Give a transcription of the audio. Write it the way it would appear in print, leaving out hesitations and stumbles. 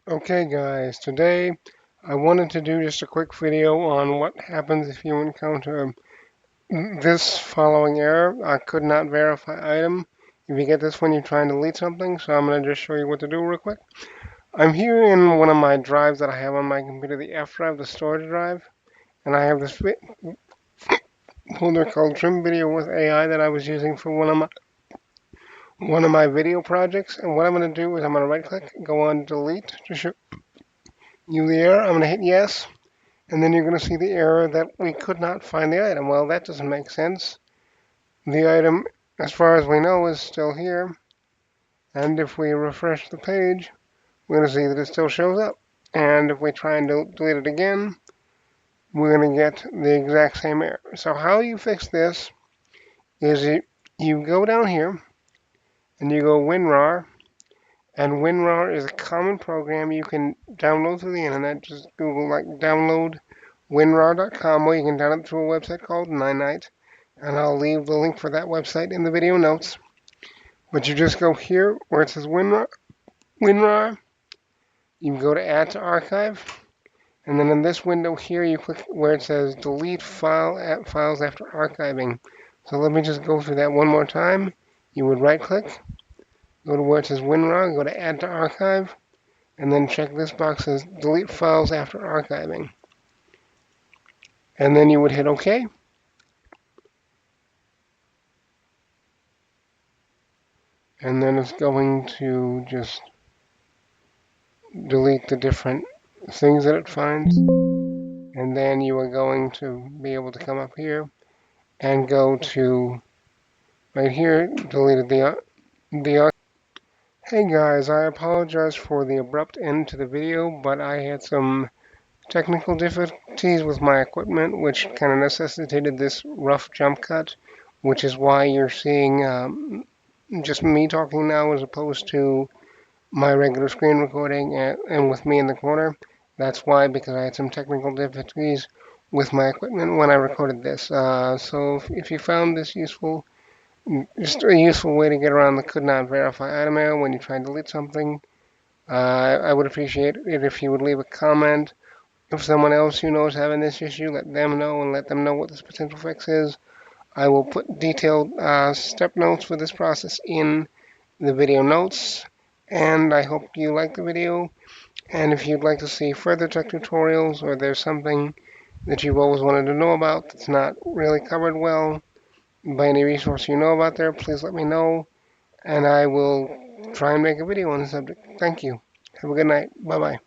Okay guys, today I wanted to do just a quick video on what happens if you encounter this following error. I could not verify item. If you get this when you're trying to delete something, so I'm going to just show you what to do real quick. I'm here in one of my drives that I have on my computer, the F drive, the storage drive, and I have this folder called Trim Video with AI that I was using for one of my video projects. And what I'm going to do is I'm going to right click, go on delete to show you the error. I'm going to hit yes. And then you're going to see the error that we could not find the item. Well, that doesn't make sense. The item, as far as we know, is still here. And if we refresh the page, we're going to see that it still shows up. And if we try and delete it again, we're going to get the exact same error. So how you fix this is you go down here and you go WinRAR. And WinRAR is a common program you can download through the internet. Just Google like download WinRAR.com, or you can download it through a website called Ninite. And I'll leave the link for that website in the video notes. But you just go here where it says WinRAR. You go to Add to Archive. And then in this window here, you click where it says Delete Files After Archiving. So let me just go through that one more time. You would right-click, go to where it says WinRAR, go to Add to Archive, and then check this box as Delete Files After Archiving. And then you would hit OK. And then it's going to just delete the different things that it finds. And then you are going to be able to come up here and go to right here, deleted the Hey guys, I apologize for the abrupt end to the video, but I had some technical difficulties with my equipment, which kind of necessitated this rough jump cut, which is why you're seeing just me talking now as opposed to my regular screen recording and with me in the corner. That's why, because I had some technical difficulties with my equipment when I recorded this. So if you found this useful, just a useful way to get around the could not verify item error when you try and delete something, I would appreciate it if you would leave a comment. If someone else you know is having this issue, let them know and let them know what this potential fix is. I will put detailed step notes for this process in the video notes. And I hope you like the video. And if you'd like to see further tech tutorials, or there's something that you've always wanted to know about that's not really covered well by any resource you know about there, please let me know, and I will try and make a video on the subject. Thank you. Have a good night. Bye-bye.